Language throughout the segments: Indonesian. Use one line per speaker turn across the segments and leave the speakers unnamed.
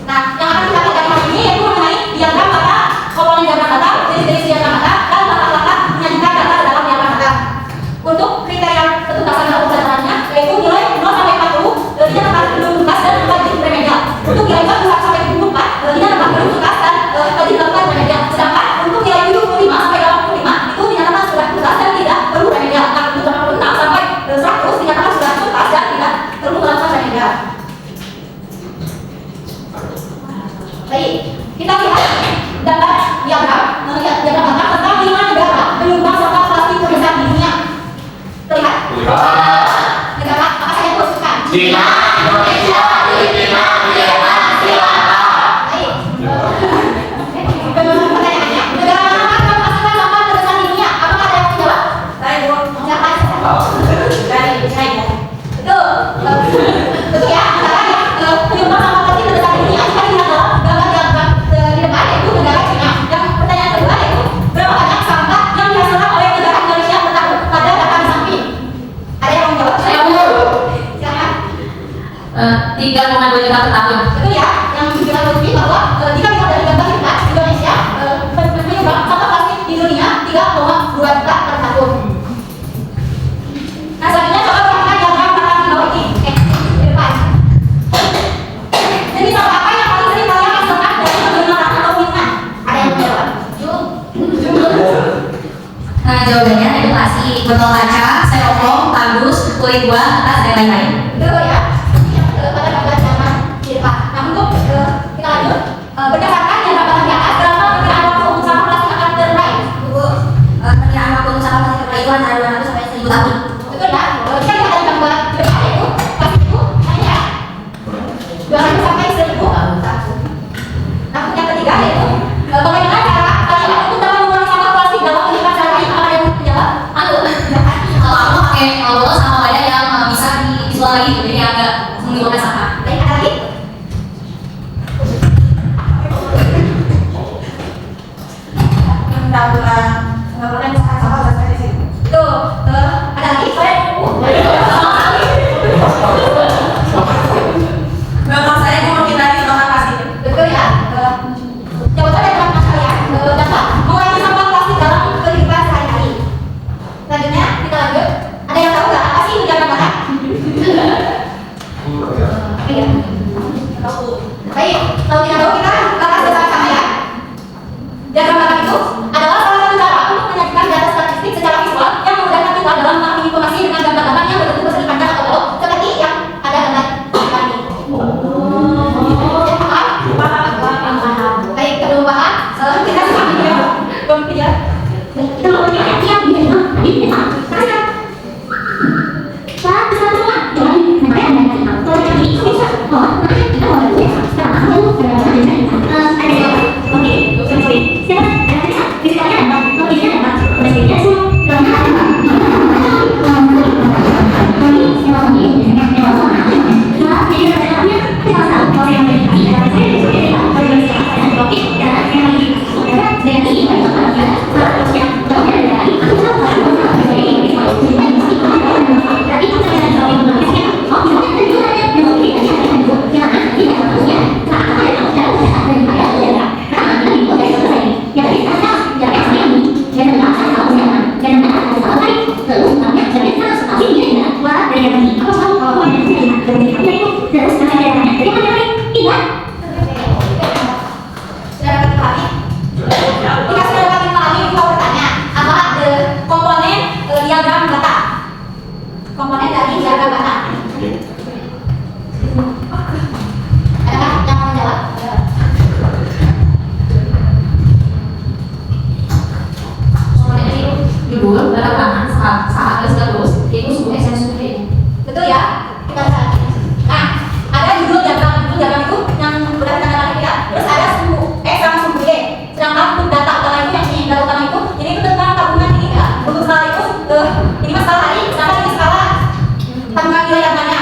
Nah, yang akan kita pelajari hari ini yaitu mengenai diagram kata, komponen diagram kata, jenis-jenis diagram kata, dan langkah-langkah menyajikan data ke dalam diagram kata. Untuk kriteria petuntasan dalam pembelajarannya yaitu nilai 0 sampai 40 tidak dapat belum tuntas dan dapat remedial. Untuk nilai 1 sampai 24 tidak dapat belum tuntas dan tidak dilakukan remedial. Sedangkan untuk nilai 75 sampai 85 itu dinyatakan sudah tuntas dan tidak perlu remedial. Nah, untuk 86 sampai 100 dinyatakan sudah tuntas dan tidak perlu melakukan remedial. Baik, kita lihat gambar diagram kata tentang 5 negara penyumbang sampah plastik terbesar di dunia. Terlihat? Negara apa saja yang disebutkan?
China, Indonesia, Filipina, Vietnam, Sri Lanka.
Baik. Pertanyaannya, negara mana yang menghasilkan sampah terbesar di dunia? Apakah ada yang menjawab? Saya dulu. Siapa? Dari China. Betul. Betul ya. Negara yang penyumbang sampah plastik terbesar di dunia kita lihat dalam gambar diagram di depan yaitu negara China. Yang pertanyaan kedua yaitu berapa banyak sampah yang dihasilkan oleh negara Indonesia per tahun? Pada data di samping. Ada yang menjawab?
Saya unggul.
Silakan.
3,2 juta per tahun.
Betul ya, yang dibilang Lutfi bahwa jika kita dari gambar kita Indonesia penyumbang sampah plastik di dunia 3,2 juta per tahun. Nah, selanjutnya coba perhatikan diagram kata di bawah ini. Di depan. Jenis sampah apa yang paling sering kalian hasilkan dari penggunaan atau minuman? Ada yang menjawab?
Nah, jawabannya itu pasti botol kaca, styrofoam, kardus, kulit buah, kertas, dan lain-lain.
Betul ya. Pada gambar zaman di depan. Nah, untuk kita lanjut berdasarkan yang dapat di atas berapa perkiraan waktu untuk sampah plastik akan terurai?
Perkiraan waktu untuk sampah plastik terurai itu antara 200 sampai 1000 tahun.
Betul ya? Jika kita dari gambar di depan itu plastik itu hanya 200 sampai 1000 tahun. Nah, yang ketiga yaitu bagaimana cara kalian untuk dapat mengurangi sampah plastik dalam kehidupan sehari-hari? Apa yang menjawab?
Kalau aku pakai botol sama wadah yang bisa dijual lagi, jadi agak menimbulkan sampah.
Baik, ada lagi?
Pengaburan sampah plastik di sini.
Tuh, ada lagi?
Belakang saya mau kita di sampah plastik.
Betul ya? Jawabannya teman-teman sekalian dapat mengurangi sampah plastik dalam kehidupan sehari-hari. Selanjutnya kita lanjut. Ada yang tahu nggak apa sih diagram kata? Iya. Baik, kalau tidak tahu kita bahas bersama-sama ya. Diagram kata itu adalah salah satu cara untuk menyajikan data statistik secara visual yang memudahkan kita dalam mengambil informasi dengan gambar-gambar yang berbentuk persegi panjang atau bolong seperti yang ada gambar ini. Baik, kedua bahan kita sambil ya. Kemudian komponen dari diagram kata. Adakah yang mau menjawab? Komponen itu
Judul, belakangan, saat terus, itu sungai saya sungai.
betul ya? Kita lihat. Nah, ada judul diagram itu yang berdasarkan data kita. Terus ada sumbu X sama sumbu Y. Sedangkan untuk data utama itu yang di data utama itu itu tentang tabungan ini ya. Untuk skala itu ini mas skala hari, sedangkan ini skala tabungan nilai yang mana?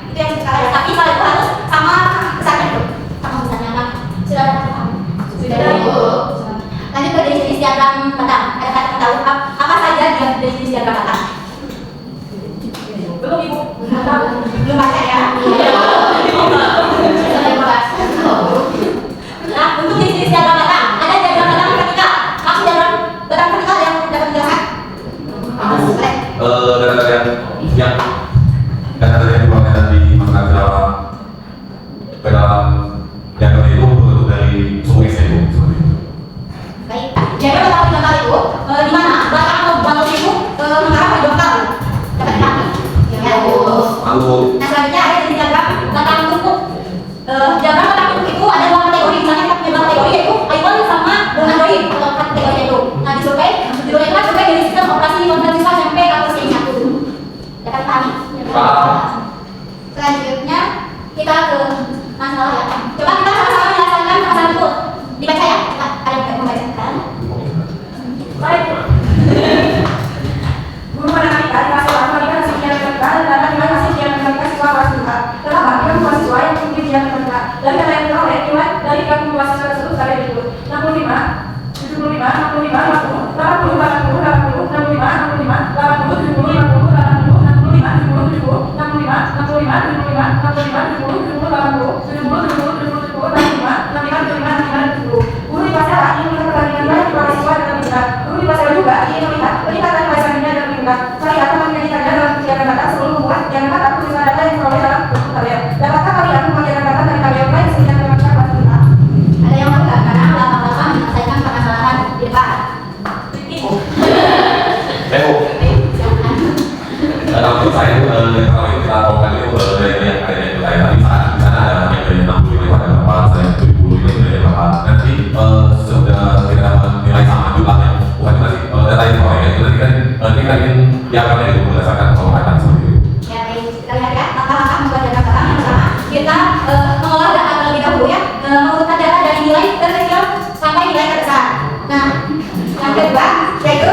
Itu yang skala ya. Tapi skala itu harus sama besarnya itu. Sama besarnya kan? Sudah ada paham? Sudah ada. Lanjut ke jenis diagram kata. Ada kata tahu apa saja jenis diagram kata?
Belum Ibu.
Belum baca ya? Sudah dibahas. Selanjutnya kita ke masalah ya. Coba kita sama-sama menyelesaikan masalah itu. Dibaca ya. Ada yang membacakan?
Baik. Guru menanyakan kelas 1 memberikan sekian mereka dan dapat dimana sekian mereka siswa kelas 2. Telah bagi mahasiswa yang mengikuti ujian mereka dari kata yang peroleh nilai dari 30 mahasiswa tersebut sampai berikut 65, 75, 65, 50, 80, 80, 80, 65, 65, 80, 70, 50, 80, 65, 70, 70, 65, 65, 65, 75, 70, 80, 70, 70, 70, 80, 65, 65, 65, 65, 70. Guru di pasar ingin melihat perbandingan baik kepada siswa dan meningkat. Guru di pasar juga ingin melihat peningkatan bahasanya dan meningkat. Saya akan menyanyikannya dalam kegiatan kata sebelum membuat kegiatan kata tulisan data yang diperoleh dalam bentuk tabel. Dapatkah kalian membagikan kata dari tabel baik sehingga membaca kelas kita?
Ada yang mau nggak? Karena lama-lama menyelesaikan permasalahan di depan.
Kalau menurut saya kalau kita tahukan itu dari yang ada yang tadi di sana ada yang dari 65 ada berapa, saya 70 ini dari berapa. Nanti sudah kita nilai sama jumlahnya, bukan cuma data yang proyek itu nanti kita ingin diapakan itu berdasarkan penguatan seperti itu.
Ya baik, kita lihat ya langkah-langkah membuat data pertama. Yang pertama kita mengolah data terlebih dahulu ya, mengurutkan data dari nilai terkecil sampai nilai terbesar. Nah, yang kedua yaitu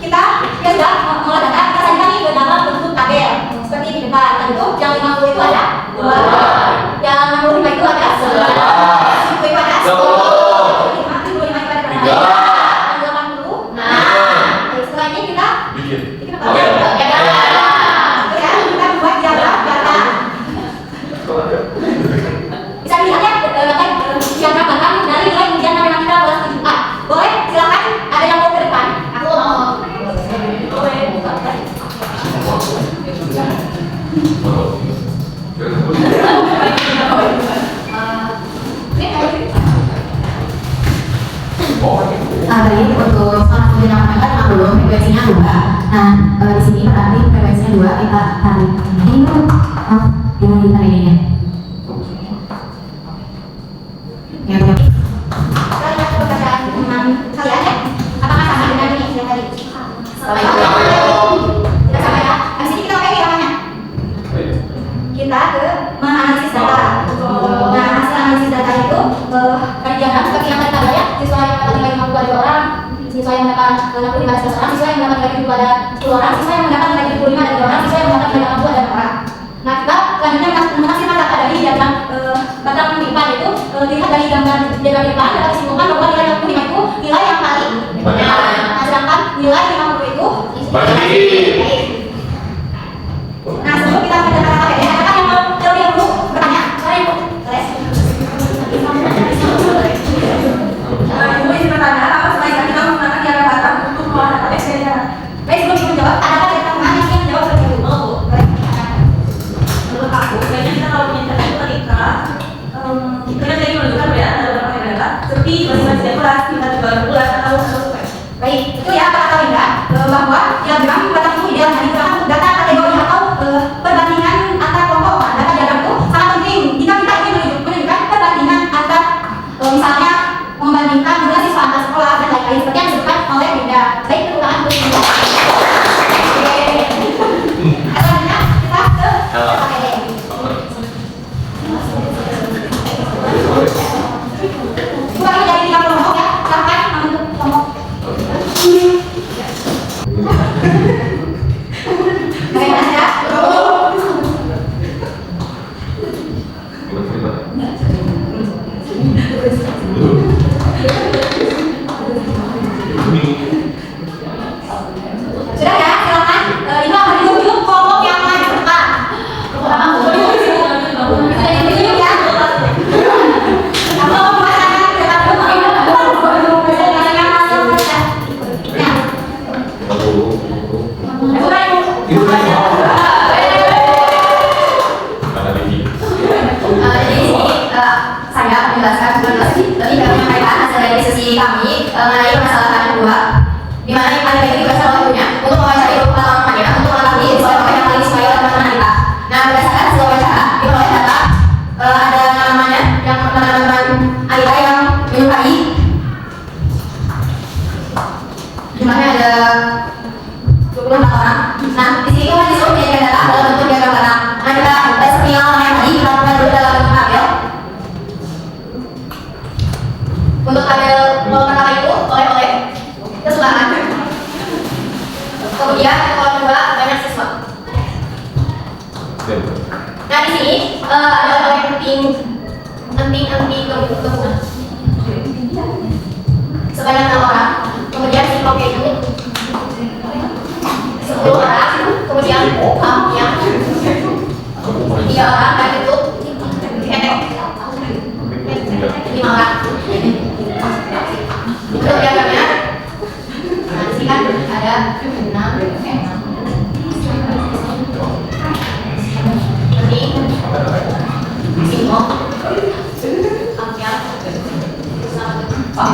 kita sudah mengolah data, kita sajikan nih ke dalam bentuk tabel seperti di depan. Tadi itu yang 50 itu ada 2, yang 65 itu ada 11, 70 itu ada 10, 75 itu ada berapa? 3, yang 80. Nah, setelah ini kita bikin apa? Ya, kita buat diagram data. Bisa dilihat ya diagram bahkan dari nilai ujian matematika kelas 7A. Boleh silakan, ada yang mau ke depan? Aku mau.
Baik, untuk salah satu yang mereka 50 frekuensinya 2. Nah, di sini berarti frekuensinya 2 kita tarik ini dulu. Gimana kita ini? Ya, ya.
Kita lihat perbedaan dengan kalian ya. Apakah sama dengan ini yang tadi? Tidak sama ya. Habis ini kita pakai namanya. Kita ke menganalisis data. Nah, hasil analisis data itu dari diagram seperti yang tadi ada ya. Siswa yang mendapat nilai 50 ada 2 orang, siswa yang mendapat 65 ada 11 orang, siswa yang mendapat nilai 70 ada 10 orang, siswa yang mendapat nilai 75 ada 3 orang, siswa yang mendapat nilai 60 ada 6 orang. Nah, kita selanjutnya menafsirkan data dari diagram batang di depan itu dilihat dari gambar diagram di depan dapat disimpulkan bahwa nilai 65 itu nilai yang paling benar. Nah, sedangkan nilai 50 itu nah, sebelum kita ke data KPD, adakah yang mau terlebih dahulu bertanya? Boleh, Bu. Boleh.
Ibu izin bertanya, apa sebaiknya kita menggunakan diagram batang untuk mengolah data Excel-nya?
Baik, sebelum ibu menjawab, adakah dari teman-teman yang ingin menjawab terlebih dahulu? Boleh.
Menurut aku, sebenarnya kita kalau punya data itu ketika kita kan jadi menunjukkan perbedaan antara beberapa data seperti masing-masing kelas, kita juga bulan atau survei.
Baik, itu ya kata Linda bahwa diagram batang itu idealnya digunakan untuk data kategori atau perbandingan antar kelompok. Nah, data diagram itu sangat penting jika kita ingin menunjukkan perbandingan antar misalnya membandingkan jumlah siswa antar sekolah dan lain-lain seperti yang disebutkan oleh Linda. Baik, keutamaan untuk Linda. Selanjutnya kita ke KPD. Kurangi dari 3 kelompok ya sampai membentuk kelompok. Bagaimana ya? Sudah ya, silakan. Ini akan ditunjuk kelompok yang paling depan. Sudah ditunjuk ya. Atau masyarakat depan dulu.
Saya menjelaskan tadi kami menyampaikan hasil dari sesi kami mengenai permasalahan kedua, di mana yang ada itu juga salah satunya untuk mewawancari pengalamannya untuk mengetahui siswa yang paling disukai oleh teman-teman kita. Nah, berdasarkan hasil wawancara diperoleh data ada namanya yang teman-teman Alita yang menyukai jumlahnya ada 24 orang. Nah, di sini kita disuruh menjadikan data dalam bentuk diagram Untuk tabel pertama itu oleh-oleh kesukaan. Kemudian kolom kedua banyak siswa. Nah di sini ada oleh emping gabungan sebanyak 6 orang. Kemudian si Oke itu 10 orang. Kemudian yang 3 orang dan itu ketek 5 orang. Untuk diagramnya, nah di sini kan ada 6 Simo, Ampiang, sama Pak.